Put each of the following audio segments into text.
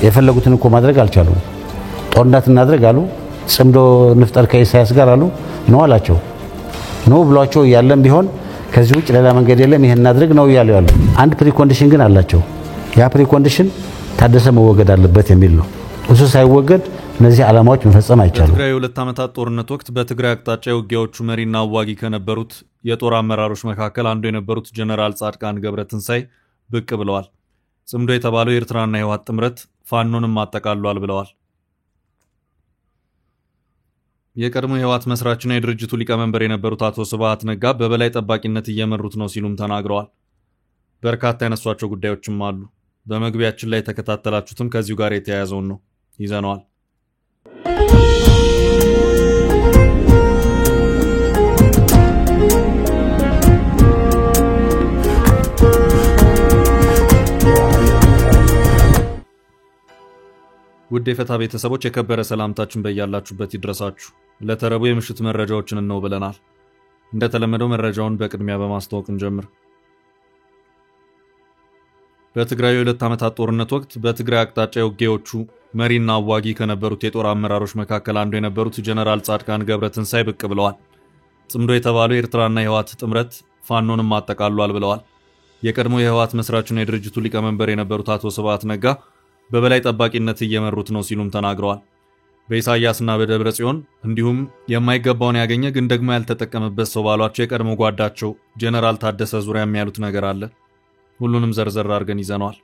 የፈለጉትን እኮ ማድረግ አልቻሉም። ጦርነት እናድርግ አሉ። ጽምዶ ንፍጠር ከኢሳያስ ጋር አሉ ነው አላቸው። ነው ብሏቸው ያለም ቢሆን ከዚህ ውጭ ሌላ መንገድ የለም ይሄን እናድርግ ነው ያለው ያለው። አንድ ፕሪኮንዲሽን ግን አላቸው። ያ ፕሪኮንዲሽን ታደሰ መወገድ አለበት የሚል ነው። እሱ ሳይወገድ እነዚህ ዓላማዎች መፈጸም አይቻሉም። በትግራይ የሁለት ዓመታት ጦርነት ወቅት በትግራይ አቅጣጫ የውጊያዎቹ መሪና አዋጊ ከነበሩት የጦር አመራሮች መካከል አንዱ የነበሩት ጀነራል ጻድቃን ገብረትንሳይ ብቅ ብለዋል። ጽምዶ የተባለው የኤርትራና የህወሓት ጥምረት ፋኖንም አጠቃሏል ብለዋል። የቀድሞ የህወሓት መስራችና የድርጅቱ ሊቀመንበር የነበሩት አቶ ስብሃት ነጋ በበላይ ጠባቂነት እየመሩት ነው ሲሉም ተናግረዋል። በርካታ ያነሷቸው ጉዳዮችም አሉ። በመግቢያችን ላይ ተከታተላችሁትም ከዚሁ ጋር የተያያዘውን ነው ይዘነዋል። ውድ የፈታ ቤተሰቦች የከበረ ሰላምታችን በእያላችሁበት ይድረሳችሁ። ለተረቡ የምሽት መረጃዎችን ነው ብለናል። እንደተለመደው መረጃውን በቅድሚያ በማስተዋወቅ እንጀምር። በትግራይ የሁለት ዓመታት ጦርነት ወቅት በትግራይ አቅጣጫ የውጊያዎቹ መሪና አዋጊ ከነበሩት የጦር አመራሮች መካከል አንዱ የነበሩት ጀነራል ጻድቃን ገብረትንሳይ ብቅ ብለዋል። ጽምዶ የተባለው የኤርትራና የህወሓት ጥምረት ፋኖንም አጠቃሏል ብለዋል። የቀድሞ የህወሓት መስራችና የድርጅቱ ሊቀመንበር የነበሩት አቶ ስብሃት ነጋ በበላይ ጠባቂነት እየመሩት ነው ሲሉም ተናግረዋል። በኢሳያስና በደብረ ጽዮን እንዲሁም የማይገባውን ያገኘ ግን ደግሞ ያልተጠቀመበት ሰው ባሏቸው የቀድሞ ጓዳቸው ጀነራል ታደሰ ዙሪያ የሚያሉት ነገር አለ። ሁሉንም ዘርዘር አድርገን ይዘነዋል።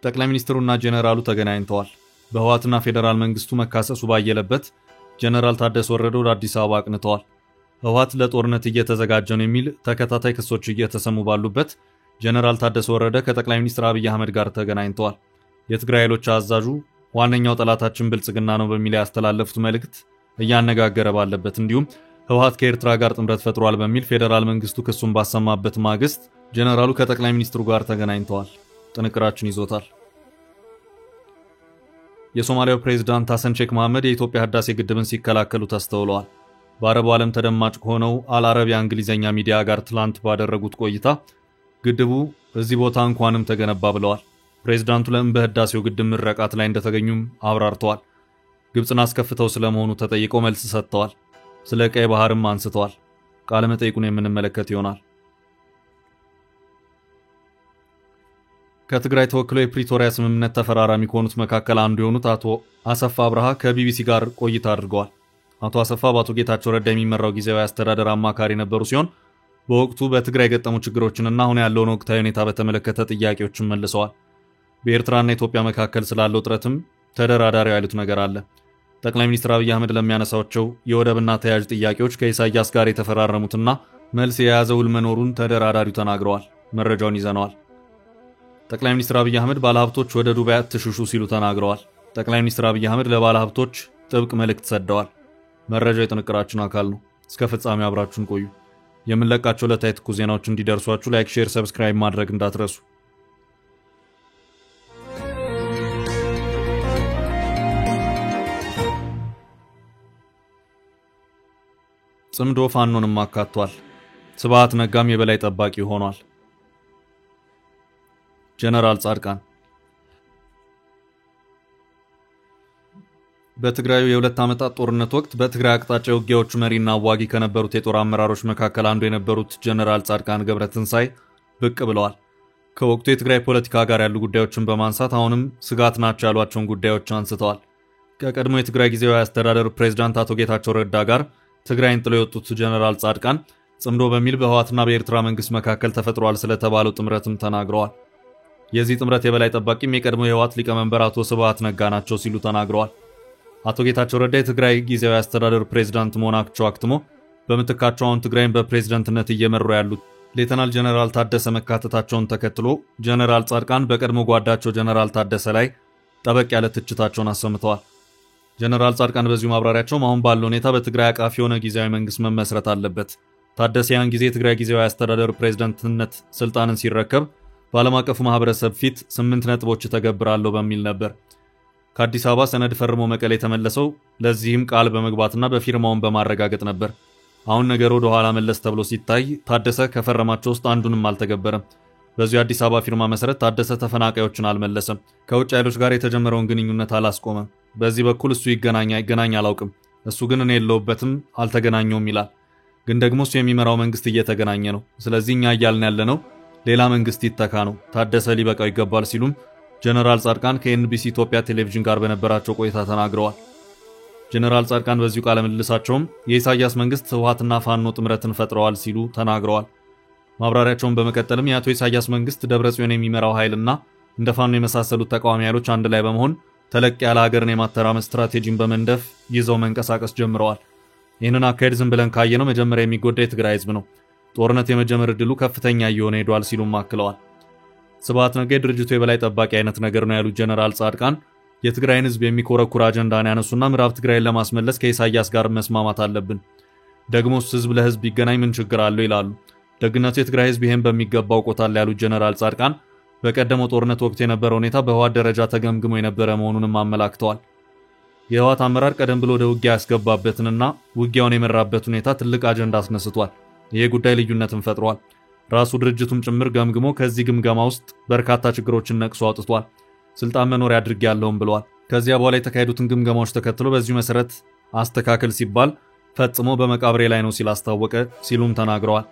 ጠቅላይ ሚኒስትሩና ጀነራሉ ተገናኝተዋል። በህወሓትና ፌደራል መንግስቱ መካሰሱ ባየለበት ጀነራል ታደሰ ወረደ ወደ አዲስ አበባ አቅንተዋል። ህወሓት ለጦርነት እየተዘጋጀ ነው የሚል ተከታታይ ክሶች እየተሰሙ ባሉበት ጀነራል ታደሰ ወረደ ከጠቅላይ ሚኒስትር አብይ አህመድ ጋር ተገናኝተዋል። የትግራይ ኃይሎች አዛዡ ዋነኛው ጠላታችን ብልጽግና ነው በሚል ያስተላለፉት መልእክት እያነጋገረ ባለበት እንዲሁም ህወሓት ከኤርትራ ጋር ጥምረት ፈጥሯል በሚል ፌደራል መንግስቱ ክሱን ባሰማበት ማግስት ጀነራሉ ከጠቅላይ ሚኒስትሩ ጋር ተገናኝተዋል። ጥንቅራችን ይዞታል። የሶማሊያው ፕሬዝዳንት ሐሰን ሼክ መሐመድ የኢትዮጵያ ህዳሴ ግድብን ሲከላከሉ ተስተውለዋል። በአረቡ ዓለም ተደማጭ ከሆነው አልአረቢያ እንግሊዘኛ ሚዲያ ጋር ትላንት ባደረጉት ቆይታ ግድቡ እዚህ ቦታ እንኳንም ተገነባ ብለዋል። ፕሬዝዳንቱ ለምን በህዳሴው ግድብ ምረቃት ላይ እንደተገኙም አብራርተዋል። ግብጽን አስከፍተው ስለመሆኑ ተጠይቀው መልስ ሰጥተዋል። ስለ ቀይ ባህርም አንስተዋል። ቃለ መጠይቁን የምንመለከት ይሆናል። ከትግራይ ተወክለው የፕሪቶሪያ ስምምነት ተፈራራሚ ከሆኑት መካከል አንዱ የሆኑት አቶ አሰፋ አብርሃ ከቢቢሲ ጋር ቆይታ አድርገዋል። አቶ አሰፋ በአቶ ጌታቸው ረዳ የሚመራው ጊዜያዊ አስተዳደር አማካሪ ነበሩ ሲሆን በወቅቱ በትግራይ የገጠሙ ችግሮችንና አሁን ያለውን ወቅታዊ ሁኔታ በተመለከተ ጥያቄዎችን መልሰዋል። በኤርትራና ኢትዮጵያ መካከል ስላለው ጥረትም ተደራዳሪው ያሉት ነገር አለ። ጠቅላይ ሚኒስትር አብይ አህመድ ለሚያነሳቸው የወደብና ተያያዥ ጥያቄዎች ከኢሳያስ ጋር የተፈራረሙትና መልስ የያዘ ውል መኖሩን ተደራዳሪው ተናግረዋል። መረጃውን ይዘነዋል። ጠቅላይ ሚኒስትር አብይ አህመድ ባለሀብቶች ወደ ዱባይ አትሽሹ ሲሉ ተናግረዋል። ጠቅላይ ሚኒስትር አብይ አህመድ ለባለሀብቶች ጥብቅ መልእክት ሰደዋል። መረጃው የጥንቅራችን አካል ነው። እስከ ፍጻሜው አብራችሁን ቆዩ። የምንለቃቸው ለታይ ትኩስ ዜናዎች እንዲደርሷችሁ ላይክ፣ ሼር፣ ሰብስክራይብ ማድረግ እንዳትረሱ። ጽምዶ ፋኖንም አካቷል። ስብሃት ነጋም የበላይ ጠባቂ ሆኗል። ጀነራል ጻድቃን በትግራይ የሁለት ዓመታት ጦርነት ወቅት በትግራይ አቅጣጫ የውጊያዎቹ መሪና አዋጊ ከነበሩት የጦር አመራሮች መካከል አንዱ የነበሩት ጀነራል ጻድቃን ገብረትንሳይ ብቅ ብለዋል። ከወቅቱ የትግራይ ፖለቲካ ጋር ያሉ ጉዳዮችን በማንሳት አሁንም ስጋት ናቸው ያሏቸውን ጉዳዮች አንስተዋል። ከቀድሞ የትግራይ ጊዜያዊ አስተዳደር ፕሬዝዳንት አቶ ጌታቸው ረዳ ጋር ትግራይን ጥለው የወጡት ጀነራል ጻድቃን ጽምዶ በሚል በህወሓትና በኤርትራ መንግስት መካከል ተፈጥሯል ስለተባለው ጥምረትም ተናግረዋል። የዚህ ጥምረት የበላይ ጠባቂም የቀድሞ የህወሓት ሊቀመንበር አቶ ስብሃት ነጋ ናቸው ሲሉ ተናግረዋል። አቶ ጌታቸው ረዳ የትግራይ ጊዜያዊ አስተዳደር ፕሬዝዳንት መሆናቸው አክትሞ በምትካቸው አሁን ትግራይን በፕሬዝዳንትነት እየመሩ ያሉት ሌተናል ጀነራል ታደሰ መካተታቸውን ተከትሎ ጀነራል ጻድቃን በቀድሞ ጓዳቸው ጀነራል ታደሰ ላይ ጠበቅ ያለ ትችታቸውን አሰምተዋል። ጀነራል ጻድቃን በዚሁ ማብራሪያቸው አሁን ባለው ሁኔታ በትግራይ አቃፊ የሆነ ጊዜያዊ መንግስት መመስረት አለበት። ታደሰ ያን ጊዜ የትግራይ ጊዜያዊ አስተዳደር ፕሬዝዳንትነት ስልጣንን ሲረከብ በዓለም አቀፉ ማህበረሰብ ፊት 8 ነጥቦች ተገብራለሁ በሚል ነበር። ከአዲስ አበባ ሰነድ ፈርሞ መቀሌ የተመለሰው ለዚህም ቃል በመግባትና በፊርማውን በማረጋገጥ ነበር። አሁን ነገር ወደ ኋላ መለስ ተብሎ ሲታይ ታደሰ ከፈረማቸው ውስጥ አንዱንም አልተገበረም። በዚሁ አዲስ አበባ ፊርማ መሰረት ታደሰ ተፈናቃዮችን አልመለሰም። ከውጭ ኃይሎች ጋር የተጀመረውን ግንኙነት አላስቆመም። በዚህ በኩል እሱ ይገናኝ አላውቅም፣ እሱ ግን እኔ የለውበትም አልተገናኘውም ይላል። ግን ደግሞ እሱ የሚመራው መንግስት እየተገናኘ ነው። ስለዚህ እኛ እያልን ያለነው ሌላ መንግስት ይተካ ነው፣ ታደሰ ሊበቃው ይገባል ሲሉም ጀነራል ጻድቃን ከኤንቢሲ ኢትዮጵያ ቴሌቪዥን ጋር በነበራቸው ቆይታ ተናግረዋል። ጀነራል ጻድቃን በዚሁ ቃለ ምልልሳቸውም የኢሳያስ መንግስት ህወሓትና ፋኖ ጥምረትን ፈጥረዋል ሲሉ ተናግረዋል። ማብራሪያቸውን በመቀጠልም የአቶ ኢሳያስ መንግስት ደብረጽዮን የሚመራው ኃይልና እንደ ፋኖ የመሳሰሉት ተቃዋሚ ኃይሎች አንድ ላይ በመሆን ተለቅ ያለ ሀገርን የማተራመስ ስትራቴጂን በመንደፍ ይዘው መንቀሳቀስ ጀምረዋል። ይህንን አካሄድ ዝም ብለን ካየነው መጀመሪያ የሚጎዳ የትግራይ ህዝብ ነው፣ ጦርነት የመጀመር ዕድሉ ከፍተኛ እየሆነ ሄዷል ሲሉም አክለዋል። ስብሃት ነጋ ድርጅቱ የበላይ ጠባቂ አይነት ነገር ነው ያሉት ጀነራል ጻድቃን የትግራይን ህዝብ የሚኮረኩር አጀንዳን ያነሱና ምዕራብ ትግራይን ለማስመለስ ከኢሳያስ ጋር መስማማት አለብን፣ ደግሞስ ህዝብ ለህዝብ ይገናኝ ምን ችግር አለው ይላሉ። ደግነቱ የትግራይ ህዝብ ይሄን በሚገባ አውቆታል ያሉት ጀነራል ጻድቃን በቀደመው ጦርነት ወቅት የነበረው ሁኔታ በህወሓት ደረጃ ተገምግሞ የነበረ መሆኑንም አመላክተዋል። የህወሓት አመራር ቀደም ብሎ ወደ ውጊያ ያስገባበትንና ውጊያውን የመራበት ሁኔታ ትልቅ አጀንዳ አስነስቷል። ይሄ ጉዳይ ልዩነትን ፈጥሯል። ራሱ ድርጅቱም ጭምር ገምግሞ ከዚህ ግምገማ ውስጥ በርካታ ችግሮችን ነቅሶ አውጥቷል። ስልጣን መኖሪያ አድርጌ ያለውም ብለዋል። ከዚያ በኋላ የተካሄዱትን ግምገማዎች ተከትሎ በዚሁ መሰረት አስተካከል ሲባል ፈጽሞ በመቃብሬ ላይ ነው ሲል አስታወቀ ሲሉም ተናግረዋል።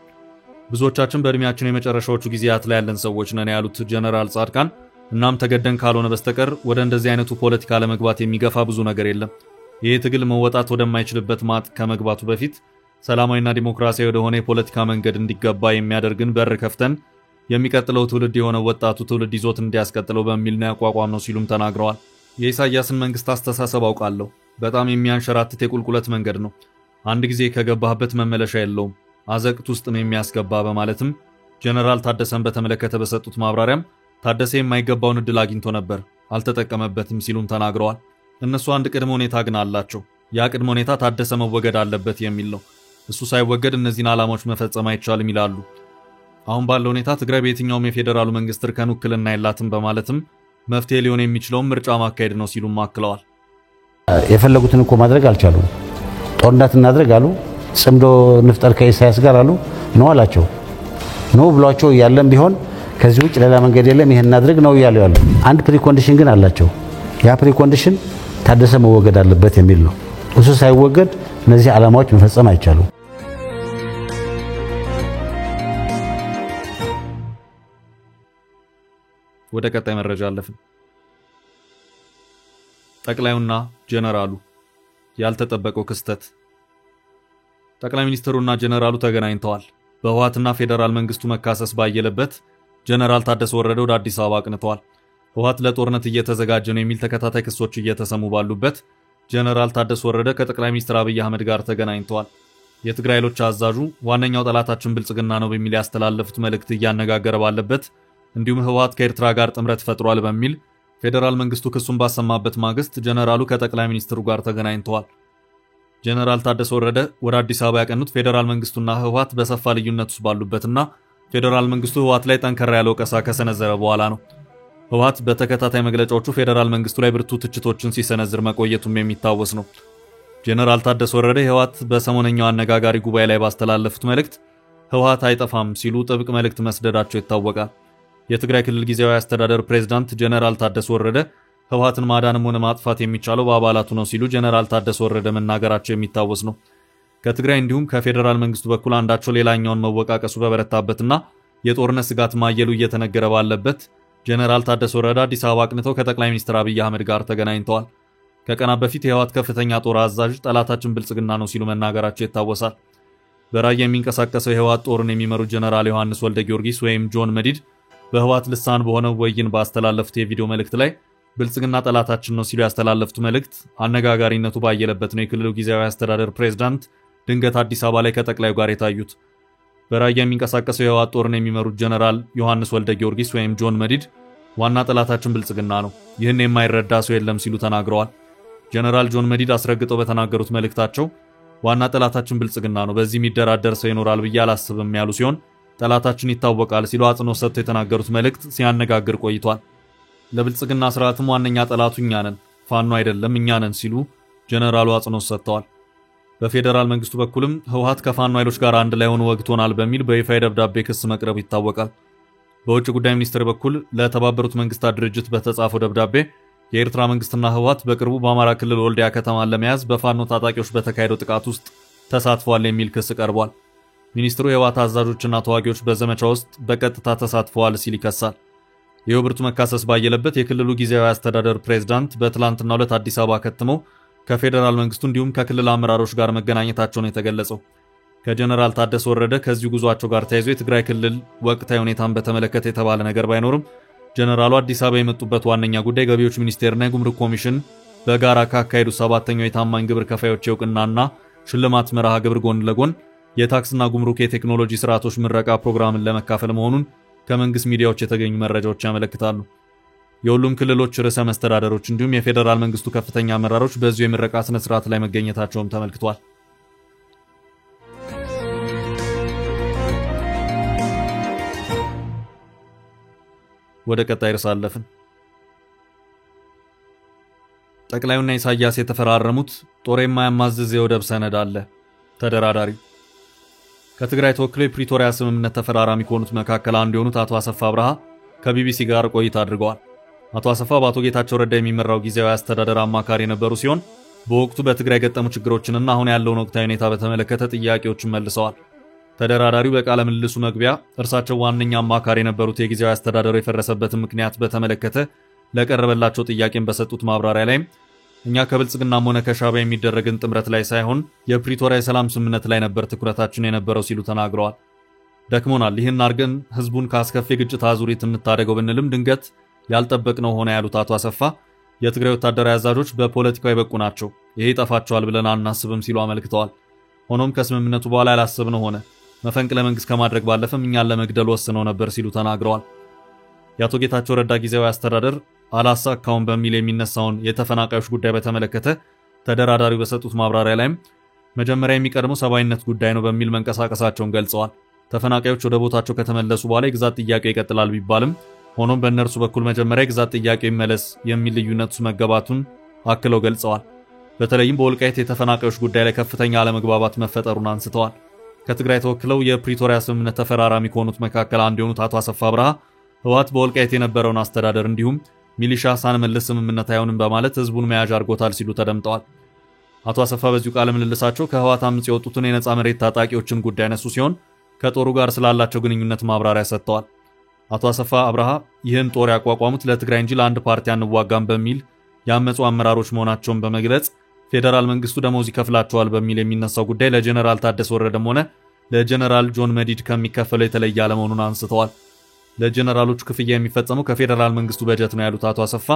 ብዙዎቻችን በእድሜያችን የመጨረሻዎቹ ጊዜያት ላይ ያለን ሰዎች ነን ያሉት ጀነራል ጻድቃን እናም ተገደን ካልሆነ በስተቀር ወደ እንደዚህ አይነቱ ፖለቲካ ለመግባት የሚገፋ ብዙ ነገር የለም። ይህ ትግል መወጣት ወደማይችልበት ማጥ ከመግባቱ በፊት ሰላማዊና ዲሞክራሲያዊ ወደሆነ የፖለቲካ መንገድ እንዲገባ የሚያደርግን በር ከፍተን የሚቀጥለው ትውልድ የሆነ ወጣቱ ትውልድ ይዞት እንዲያስቀጥለው በሚል ነው ያቋቋምነው ሲሉም ተናግረዋል። የኢሳያስን መንግስት አስተሳሰብ አውቃለሁ። በጣም የሚያንሸራትት የቁልቁለት መንገድ ነው። አንድ ጊዜ ከገባህበት መመለሻ የለውም፣ አዘቅት ውስጥ ነው የሚያስገባ በማለትም ጀነራል ታደሰን በተመለከተ በሰጡት ማብራሪያም ታደሰ የማይገባውን እድል አግኝቶ ነበር፣ አልተጠቀመበትም ሲሉም ተናግረዋል። እነሱ አንድ ቅድመ ሁኔታ ግን አላቸው። ያ ቅድመ ሁኔታ ታደሰ መወገድ አለበት የሚል ነው። እሱ ሳይወገድ እነዚህን ዓላማዎች መፈጸም አይቻልም ይላሉ። አሁን ባለው ሁኔታ ትግራይ በየትኛውም የፌዴራሉ መንግስት እርከን ውክልና የላትም በማለትም መፍትሄ ሊሆን የሚችለው ምርጫ ማካሄድ ነው ሲሉም አክለዋል። የፈለጉትን እኮ ማድረግ አልቻሉም። ጦርነት እናድርግ አሉ፣ ጽምዶ ንፍጠር ከኢሳያስ ጋር አሉ፣ ነው አላቸው። ነው ብሏቸው ያለም ቢሆን ከዚህ ውጭ ሌላ መንገድ የለም ይሄን እናድርግ ነው ያለው። አንድ ፕሪኮንዲሽን ግን አላቸው። ያ ፕሪኮንዲሽን ታደሰ መወገድ አለበት የሚል ነው። እሱ ሳይወገድ እነዚህ ዓላማዎች መፈጸም አይቻሉም። ወደ ቀጣይ መረጃ አለፍን። ጠቅላዩና ጀነራሉ ያልተጠበቀው ክስተት። ጠቅላይ ሚኒስትሩና ጀነራሉ ተገናኝተዋል። በህወሓትና ፌዴራል መንግስቱ መካሰስ ባየለበት ጀነራል ታደሰ ወረደ ወደ አዲስ አበባ አቅንተዋል። ህወሓት ለጦርነት እየተዘጋጀ ነው የሚል ተከታታይ ክሶች እየተሰሙ ባሉበት ጀነራል ታደሰ ወረደ ከጠቅላይ ሚኒስትር አብይ አህመድ ጋር ተገናኝተዋል። የትግራይ ኃይሎች አዛዡ ዋነኛው ጠላታችን ብልጽግና ነው በሚል ያስተላለፉት መልእክት እያነጋገረ ባለበት እንዲሁም ህወሓት ከኤርትራ ጋር ጥምረት ፈጥሯል በሚል ፌዴራል መንግስቱ ክሱን ባሰማበት ማግስት ጀነራሉ ከጠቅላይ ሚኒስትሩ ጋር ተገናኝተዋል። ጀነራል ታደሰ ወረደ ወደ አዲስ አበባ ያቀኑት ፌዴራል መንግስቱና ህወሓት በሰፋ ልዩነት ውስጥ ባሉበትና ፌዴራል መንግስቱ ህወሓት ላይ ጠንከራ ያለ ወቀሳ ከሰነዘረ በኋላ ነው። ህወሓት በተከታታይ መግለጫዎቹ ፌዴራል መንግስቱ ላይ ብርቱ ትችቶችን ሲሰነዝር መቆየቱም የሚታወስ ነው። ጀነራል ታደሰ ወረደ ህወሓት በሰሞነኛው አነጋጋሪ ጉባኤ ላይ ባስተላለፉት መልእክት ህወሓት አይጠፋም ሲሉ ጥብቅ መልእክት መስደዳቸው ይታወቃል። የትግራይ ክልል ጊዜያዊ አስተዳደር ፕሬዝዳንት ጀነራል ታደሰ ወረደ ህወሓትን ማዳንም ሆነ ማጥፋት የሚቻለው በአባላቱ ነው ሲሉ ጀነራል ታደሰ ወረደ መናገራቸው የሚታወስ ነው። ከትግራይ እንዲሁም ከፌዴራል መንግስቱ በኩል አንዳቸው ሌላኛውን መወቃቀሱ በበረታበትና የጦርነት ስጋት ማየሉ እየተነገረ ባለበት ጀነራል ታደሰ ወረደ አዲስ አበባ አቅንተው ከጠቅላይ ሚኒስትር አብይ አህመድ ጋር ተገናኝተዋል። ከቀናት በፊት የህወሓት ከፍተኛ ጦር አዛዥ ጠላታችን ብልጽግና ነው ሲሉ መናገራቸው ይታወሳል። በራያ የሚንቀሳቀሰው የህወሓት ጦርን የሚመሩት ጀነራል ዮሐንስ ወልደ ጊዮርጊስ ወይም ጆን መዲድ በህወሓት ልሳን በሆነው ወይን ባስተላለፉት የቪዲዮ መልእክት ላይ ብልጽግና ጠላታችን ነው ሲሉ ያስተላለፉት መልእክት አነጋጋሪነቱ ባየለበት ነው የክልሉ ጊዜያዊ አስተዳደር ፕሬዝዳንት ድንገት አዲስ አበባ ላይ ከጠቅላዩ ጋር የታዩት። በራያ የሚንቀሳቀሰው የህወሓት ጦርን የሚመሩት ጀነራል ዮሐንስ ወልደ ጊዮርጊስ ወይም ጆን መዲድ ዋና ጠላታችን ብልጽግና ነው፣ ይህን የማይረዳ ሰው የለም ሲሉ ተናግረዋል። ጀነራል ጆን መዲድ አስረግጠው በተናገሩት መልእክታቸው ዋና ጠላታችን ብልጽግና ነው፣ በዚህ የሚደራደር ሰው ይኖራል ብዬ አላስብም ያሉ ሲሆን ጠላታችን ይታወቃል ሲሉ አጽንኦት ሰጥተው የተናገሩት መልእክት ሲያነጋግር ቆይቷል። ለብልጽግና ስርዓትም ዋነኛ ጠላቱ እኛ ነን፣ ፋኖ አይደለም እኛ ነን ሲሉ ጀነራሉ አጽንኦት ሰጥተዋል። በፌዴራል መንግስቱ በኩልም ህወሓት ከፋኖ ኃይሎች ጋር አንድ ላይ ሆኖ ወግቶናል በሚል በይፋ የደብዳቤ ክስ መቅረቡ ይታወቃል። በውጭ ጉዳይ ሚኒስቴር በኩል ለተባበሩት መንግስታት ድርጅት በተጻፈው ደብዳቤ የኤርትራ መንግስትና ህወሓት በቅርቡ በአማራ ክልል ወልዲያ ከተማን ለመያዝ በፋኖ ታጣቂዎች በተካሄደው ጥቃት ውስጥ ተሳትፈዋል የሚል ክስ ቀርቧል። ሚኒስትሩ የህወሓት አዛዦችና ተዋጊዎች በዘመቻ ውስጥ በቀጥታ ተሳትፈዋል ሲል ይከሳል። ይኸው ብርቱ መካሰስ ባየለበት የክልሉ ጊዜያዊ አስተዳደር ፕሬዝዳንት በትላንትናው ዕለት አዲስ አበባ ከትመው ከፌዴራል መንግስቱ እንዲሁም ከክልል አመራሮች ጋር መገናኘታቸው ነው የተገለጸው። ከጀነራል ታደሰ ወረደ ከዚሁ ጉዟቸው ጋር ተያይዞ የትግራይ ክልል ወቅታዊ ሁኔታን በተመለከተ የተባለ ነገር ባይኖርም ጀነራሉ አዲስ አበባ የመጡበት ዋነኛ ጉዳይ ገቢዎች ሚኒስቴርና የጉምሩክ ኮሚሽን በጋራ ካካሄዱ 7ኛው የታማኝ ግብር ከፋዮች የእውቅናና ሽልማት መርሃ ግብር ጎን ለጎን የታክስና ጉምሩክ የቴክኖሎጂ ስርዓቶች ምረቃ ፕሮግራምን ለመካፈል መሆኑን ከመንግስት ሚዲያዎች የተገኙ መረጃዎች ያመለክታሉ። የሁሉም ክልሎች ርዕሰ መስተዳደሮች እንዲሁም የፌዴራል መንግስቱ ከፍተኛ አመራሮች በዚሁ የምረቃ ስነ ስርዓት ላይ መገኘታቸውም ተመልክቷል። ወደ ቀጣይ ርዕስ አለፍን። ጠቅላዩና ኢሳያስ የተፈራረሙት ጦር የማያማዝዝ የወደብ ሰነድ አለ። ተደራዳሪ ከትግራይ ተወክለው የፕሪቶሪያ ስምምነት ተፈራራሚ ከሆኑት መካከል አንዱ የሆኑት አቶ አሰፋ አብርሃ ከቢቢሲ ጋር ቆይታ አድርገዋል። አቶ አሰፋ በአቶ ጌታቸው ረዳ የሚመራው ጊዜያዊ አስተዳደር አማካሪ የነበሩ ሲሆን በወቅቱ በትግራይ የገጠሙ ችግሮችንና አሁን ያለውን ወቅታዊ ሁኔታ በተመለከተ ጥያቄዎችን መልሰዋል። ተደራዳሪው በቃለ ምልልሱ መግቢያ እርሳቸው ዋነኛ አማካሪ የነበሩት የጊዜያዊ አስተዳደሩ የፈረሰበትን ምክንያት በተመለከተ ለቀረበላቸው ጥያቄን በሰጡት ማብራሪያ ላይ እኛ ከብልጽግናም ሆነ ከሻዕቢያ የሚደረግን ጥምረት ላይ ሳይሆን የፕሪቶሪያ የሰላም ስምምነት ላይ ነበር ትኩረታችን የነበረው ሲሉ ተናግረዋል። ደክሞናል፣ ይህን አርገን ህዝቡን ካስከፊ ግጭት አዙሪት እንታደገው ብንልም ድንገት ያልጠበቅነው ሆነ ያሉት አቶ አሰፋ የትግራይ ወታደራዊ አዛዦች በፖለቲካው የበቁ ናቸው፣ ይሄ ይጠፋቸዋል ብለን አናስብም ሲሉ አመልክተዋል። ሆኖም ከስምምነቱ በኋላ ያላሰብነው ሆነ፣ መፈንቅለ መንግስት ከማድረግ ባለፈም እኛን ለመግደል ወስነው ነበር ሲሉ ተናግረዋል። የአቶ ጌታቸው ረዳ ጊዜያዊ አስተዳደር አላሳካውም በሚል የሚነሳውን የተፈናቃዮች ጉዳይ በተመለከተ ተደራዳሪው በሰጡት ማብራሪያ ላይም መጀመሪያ የሚቀድመው ሰብአዊነት ጉዳይ ነው በሚል መንቀሳቀሳቸውን ገልጸዋል። ተፈናቃዮች ወደ ቦታቸው ከተመለሱ በኋላ የግዛት ጥያቄ ይቀጥላል ቢባልም ሆኖም በእነርሱ በኩል መጀመሪያ የግዛት ጥያቄ ይመለስ የሚል ልዩነት ውስጥ መገባቱን አክለው ገልጸዋል። በተለይም በወልቃይት የተፈናቃዮች ጉዳይ ላይ ከፍተኛ አለመግባባት መፈጠሩን አንስተዋል። ከትግራይ ተወክለው የፕሪቶሪያ ስምምነት ተፈራራሚ ከሆኑት መካከል አንዱ የሆኑት አቶ አሰፋ አብርሃ ህወሓት በወልቃይት የነበረውን አስተዳደር እንዲሁም ሚሊሻ ሳንመልስ ስምምነት አይሆንም በማለት ህዝቡን መያዣ አድርጎታል ሲሉ ተደምጠዋል። አቶ አሰፋ በዚሁ ቃለ ምልልሳቸው ከህወሓት አምጽ የወጡትን የነጻ መሬት ታጣቂዎችን ጉዳይ ያነሱ ሲሆን ከጦሩ ጋር ስላላቸው ግንኙነት ማብራሪያ ሰጥተዋል። አቶ አሰፋ አብርሃ ይህን ጦር ያቋቋሙት ለትግራይ እንጂ ለአንድ ፓርቲ አንዋጋም በሚል ያመጹ አመራሮች መሆናቸውን በመግለጽ ፌዴራል መንግስቱ ደሞዝ ይከፍላቸዋል በሚል የሚነሳው ጉዳይ ለጀነራል ታደሰ ወረደም ሆነ ለጀነራል ጆን መዲድ ከሚከፈለው የተለየ አለመሆኑን አንስተዋል። ለጀነራሎቹ ክፍያ የሚፈጸመው ከፌዴራል መንግስቱ በጀት ነው ያሉት አቶ አሰፋ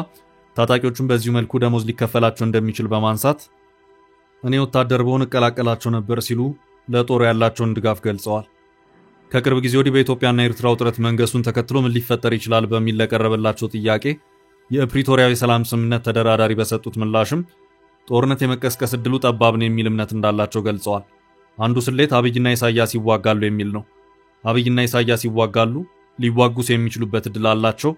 ታጣቂዎቹም በዚሁ መልኩ ደሞዝ ሊከፈላቸው እንደሚችል በማንሳት እኔ ወታደር በሆነ እቀላቀላቸው ነበር ሲሉ ለጦሩ ያላቸውን ድጋፍ ገልጸዋል። ከቅርብ ጊዜ ወዲህ በኢትዮጵያና ኤርትራ ውጥረት መንገሱን ተከትሎ ምን ሊፈጠር ይችላል በሚል ለቀረበላቸው ጥያቄ የፕሪቶሪያው የሰላም ስምምነት ተደራዳሪ በሰጡት ምላሽም ጦርነት የመቀስቀስ ዕድሉ ጠባብ ነው የሚል እምነት እንዳላቸው ገልጸዋል። አንዱ ስሌት አብይና ኢሳያስ ይዋጋሉ የሚል ነው። አብይና ኢሳያስ ይዋጋሉ፣ ሊዋጉስ የሚችሉበት ዕድል አላቸው፣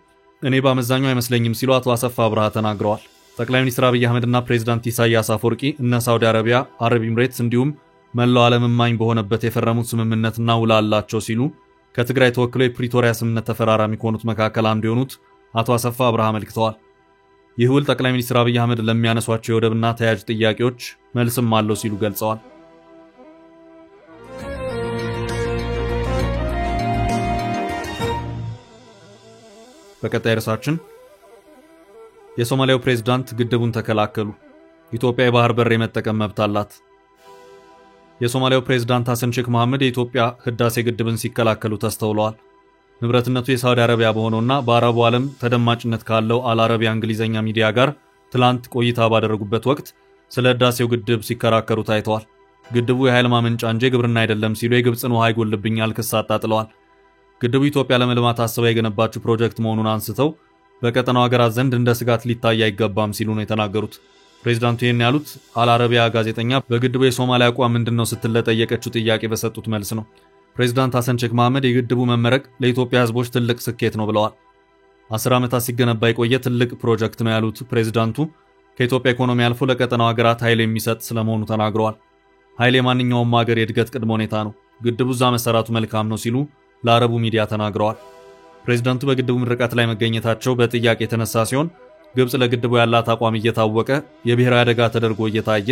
እኔ በአመዛኙ አይመስለኝም ሲሉ አቶ አሰፋ አብርሃ ተናግረዋል። ጠቅላይ ሚኒስትር አብይ አህመድና ፕሬዝዳንት ኢሳያስ አፈወርቂ እነ ሳውዲ አረቢያ፣ አረብ ኤምሬትስ እንዲሁም መላው ዓለም እማኝ በሆነበት የፈረሙት ስምምነትና ውል አላቸው ሲሉ ከትግራይ ተወክለው የፕሪቶሪያ ስምምነት ተፈራራሚ ከሆኑት መካከል አንዱ የሆኑት አቶ አሰፋ አብርሃ አመልክተዋል። ይህ ውል ጠቅላይ ሚኒስትር አብይ አህመድ ለሚያነሷቸው የወደብና ተያያዥ ጥያቄዎች መልስም አለው ሲሉ ገልጸዋል። በቀጣይ ርዕሳችን የሶማሊያው ፕሬዝዳንት ግድቡን ተከላከሉ። ኢትዮጵያ የባህር በር የመጠቀም መብት አላት። የሶማሊያው ፕሬዝዳንት ሐሰን ሼክ መሐመድ የኢትዮጵያ ህዳሴ ግድብን ሲከላከሉ ተስተውለዋል። ንብረትነቱ የሳውዲ አረቢያ በሆነውና በአረቡ ዓለም ተደማጭነት ካለው አልአረቢያ እንግሊዘኛ ሚዲያ ጋር ትላንት ቆይታ ባደረጉበት ወቅት ስለ ህዳሴው ግድብ ሲከራከሩ ታይተዋል። ግድቡ የኃይል ማመንጫ እንጂ ግብርና አይደለም ሲሉ የግብፅን ውሃ ይጎልብኛል ክስ አጣጥለዋል። ግድቡ ኢትዮጵያ ለመልማት አስባ የገነባችው ፕሮጀክት መሆኑን አንስተው በቀጠናው ሀገራት ዘንድ እንደ ስጋት ሊታይ አይገባም ሲሉ ነው የተናገሩት። ፕሬዝዳንቱ ይህን ያሉት አልአረቢያ ጋዜጠኛ በግድቡ የሶማሊያ አቋም ምንድነው ስትል ለጠየቀችው ጥያቄ በሰጡት መልስ ነው። ፕሬዝዳንት ሐሰን ሼክ መሐመድ የግድቡ መመረቅ ለኢትዮጵያ ህዝቦች ትልቅ ስኬት ነው ብለዋል። 10 ዓመታት ሲገነባ የቆየ ትልቅ ፕሮጀክት ነው ያሉት ፕሬዝዳንቱ ከኢትዮጵያ ኢኮኖሚ አልፎ ለቀጠናው ሀገራት ኃይል የሚሰጥ ስለመሆኑ ተናግረዋል። ኃይል የማንኛውም ሀገር የእድገት ቅድመ ሁኔታ ነው፣ ግድቡ እዛ መሰራቱ መልካም ነው ሲሉ ለአረቡ ሚዲያ ተናግረዋል። ፕሬዝዳንቱ በግድቡ ምርቃት ላይ መገኘታቸው በጥያቄ የተነሳ ሲሆን ግብጽ ለግድቡ ያላት አቋም እየታወቀ የብሔራዊ አደጋ ተደርጎ እየታየ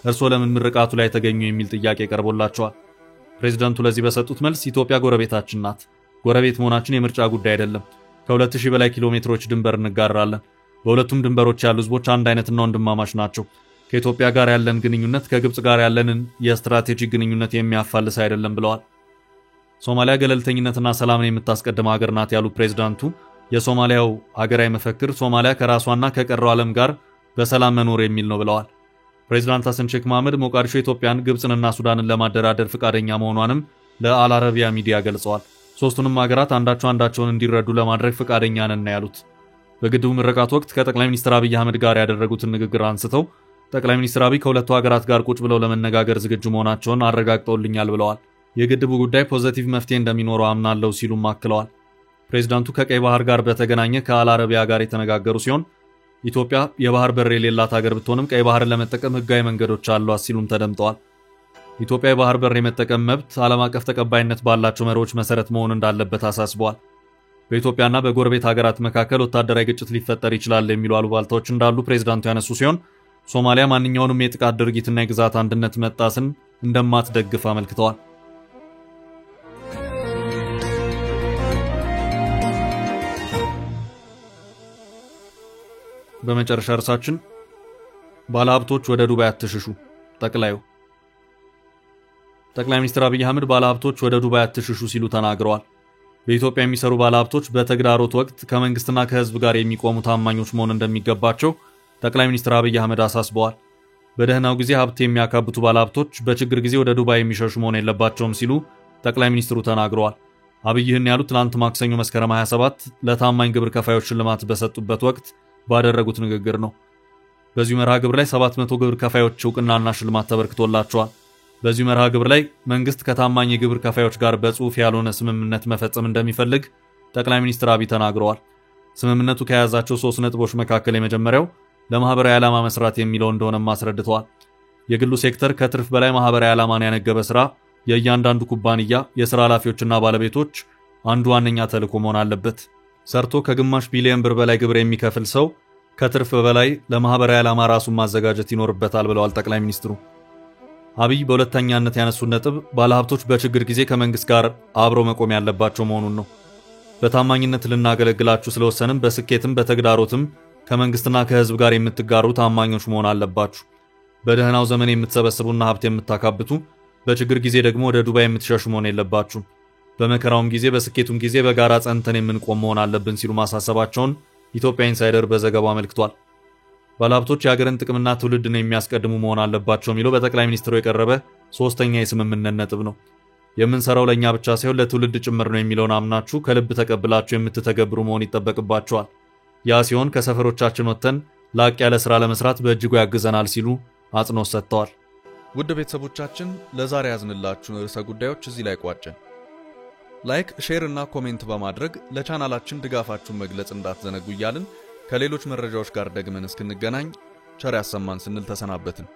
እርሶ ለምን ምርቃቱ ላይ ተገኙ የሚል ጥያቄ ቀርቦላቸዋል። ፕሬዝዳንቱ ለዚህ በሰጡት መልስ ኢትዮጵያ ጎረቤታችን ናት። ጎረቤት መሆናችን የምርጫ ጉዳይ አይደለም። ከ2000 በላይ ኪሎ ሜትሮች ድንበር እንጋራለን። በሁለቱም ድንበሮች ያሉ ህዝቦች አንድ አይነትና ወንድማማች ናቸው። ከኢትዮጵያ ጋር ያለን ግንኙነት ከግብጽ ጋር ያለንን የስትራቴጂክ ግንኙነት የሚያፋልስ አይደለም ብለዋል። ሶማሊያ ገለልተኝነትና ሰላምን የምታስቀድም ሀገር ናት ያሉት ፕሬዝዳንቱ የሶማሊያው ሀገራዊ መፈክር ሶማሊያ ከራሷና ከቀረው ዓለም ጋር በሰላም መኖር የሚል ነው ብለዋል። ፕሬዝዳንት ሐሰን ሼክ መሐመድ ሞቃዲሾ ኢትዮጵያን፣ ግብጽንና ሱዳንን ለማደራደር ፍቃደኛ መሆኗንም ለአልአረቢያ ሚዲያ ገልጸዋል። ሶስቱንም ሀገራት አንዳቸውን እንዲረዱ ለማድረግ ፍቃደኛ ነን ያሉት በግድቡ ምርቃት ወቅት ከጠቅላይ ሚኒስትር አብይ አህመድ ጋር ያደረጉትን ንግግር አንስተው ጠቅላይ ሚኒስትር አብይ ከሁለቱ ሀገራት ጋር ቁጭ ብለው ለመነጋገር ዝግጁ መሆናቸውን አረጋግጠውልኛል ብለዋል። የግድቡ ጉዳይ ፖዚቲቭ መፍትሄ እንደሚኖረው አምናለሁ ሲሉም አክለዋል። ፕሬዝዳንቱ ከቀይ ባህር ጋር በተገናኘ ከአልአረቢያ ጋር የተነጋገሩ ሲሆን ኢትዮጵያ የባህር በር የሌላት ሀገር ብትሆንም ቀይ ባህርን ለመጠቀም ህጋዊ መንገዶች አሏት ሲሉም ተደምጠዋል። ኢትዮጵያ የባህር በር የመጠቀም መብት ዓለም አቀፍ ተቀባይነት ባላቸው መርሆች መሰረት መሆን እንዳለበት አሳስበዋል። በኢትዮጵያና በጎረቤት ሀገራት መካከል ወታደራዊ ግጭት ሊፈጠር ይችላል የሚሉ አሉባልታዎች እንዳሉ ፕሬዝዳንቱ ያነሱ ሲሆን ሶማሊያ ማንኛውንም የጥቃት ድርጊትና የግዛት አንድነት መጣስን እንደማትደግፍ አመልክተዋል። በመጨረሻ እርሳችን ባለሀብቶች ወደ ዱባይ አትሽሹ ጠቅላይ ሚኒስትር አብይ አህመድ ባለሀብቶች ወደ ዱባይ አትሽሹ ሲሉ ተናግረዋል። በኢትዮጵያ የሚሰሩ ባለሀብቶች በተግዳሮት ወቅት ከመንግስትና ከህዝብ ጋር የሚቆሙ ታማኞች መሆን እንደሚገባቸው ጠቅላይ ሚኒስትር አብይ አህመድ አሳስበዋል። በደህናው ጊዜ ሀብት የሚያካብቱ ባለሀብቶች በችግር ጊዜ ወደ ዱባይ የሚሸሹ መሆን የለባቸውም ሲሉ ጠቅላይ ሚኒስትሩ ተናግረዋል። አብይ ይህን ያሉት ትናንት ማክሰኞ መስከረም 27 ለታማኝ ግብር ከፋዮች ሽልማት በሰጡበት ወቅት ባደረጉት ንግግር ነው። በዚሁ መርሃ ግብር ላይ 700 ግብር ከፋዮች እውቅናና ሽልማት ተበርክቶላቸዋል። በዚሁ መርሃ ግብር ላይ መንግስት ከታማኝ የግብር ከፋዮች ጋር በጽሁፍ ያልሆነ ስምምነት መፈጸም እንደሚፈልግ ጠቅላይ ሚኒስትር አብይ ተናግረዋል። ስምምነቱ ከያዛቸው 3 ነጥቦች መካከል የመጀመሪያው ለማህበራዊ ዓላማ መስራት የሚለው እንደሆነም አስረድተዋል። የግሉ ሴክተር ከትርፍ በላይ ማህበራዊ ዓላማን ያነገበ ስራ የእያንዳንዱ ኩባንያ የሥራ ኃላፊዎችና ባለቤቶች አንዱ ዋነኛ ተልዕኮ መሆን አለበት። ሰርቶ ከግማሽ ቢሊዮን ብር በላይ ግብር የሚከፍል ሰው ከትርፍ በላይ ለማህበራዊ ዓላማ ራሱን ማዘጋጀት ይኖርበታል ብለዋል ጠቅላይ ሚኒስትሩ። አብይ በሁለተኛነት ያነሱት ነጥብ ባለሀብቶች በችግር ጊዜ ከመንግስት ጋር አብሮ መቆም ያለባቸው መሆኑን ነው። በታማኝነት ልናገለግላችሁ ስለወሰንም በስኬትም በተግዳሮትም ከመንግስትና ከህዝብ ጋር የምትጋሩ ታማኞች መሆን አለባችሁ። በደህናው ዘመን የምትሰበስቡና ሀብት የምታካብቱ፣ በችግር ጊዜ ደግሞ ወደ ዱባይ የምትሸሹ መሆን የለባችሁም። በመከራውም ጊዜ በስኬቱም ጊዜ በጋራ ጸንተን የምንቆም መሆን አለብን ሲሉ ማሳሰባቸውን ኢትዮጵያ ኢንሳይደር በዘገባው አመልክቷል። ባለሀብቶች የሀገርን ጥቅምና ትውልድን የሚያስቀድሙ መሆን አለባቸው የሚለው በጠቅላይ ሚኒስትሩ የቀረበ ሶስተኛ የስምምነት ነጥብ ነው። የምንሰራው ለእኛ ብቻ ሳይሆን ለትውልድ ጭምር ነው የሚለውን አምናችሁ ከልብ ተቀብላችሁ የምትተገብሩ መሆን ይጠበቅባቸዋል። ያ ሲሆን ከሰፈሮቻችን ወጥተን ላቅ ያለ ስራ ለመስራት በእጅጉ ያግዘናል ሲሉ አጽንኦት ሰጥተዋል። ውድ ቤተሰቦቻችን ለዛሬ ያዝንላችሁን ርዕሰ ጉዳዮች እዚህ ላይ ቋጨን። ላይክ፣ ሼር እና ኮሜንት በማድረግ ለቻናላችን ድጋፋችሁን መግለጽ እንዳትዘነጉ እያልን ከሌሎች መረጃዎች ጋር ደግመን እስክንገናኝ ቸር ያሰማን ስንል ተሰናበትን።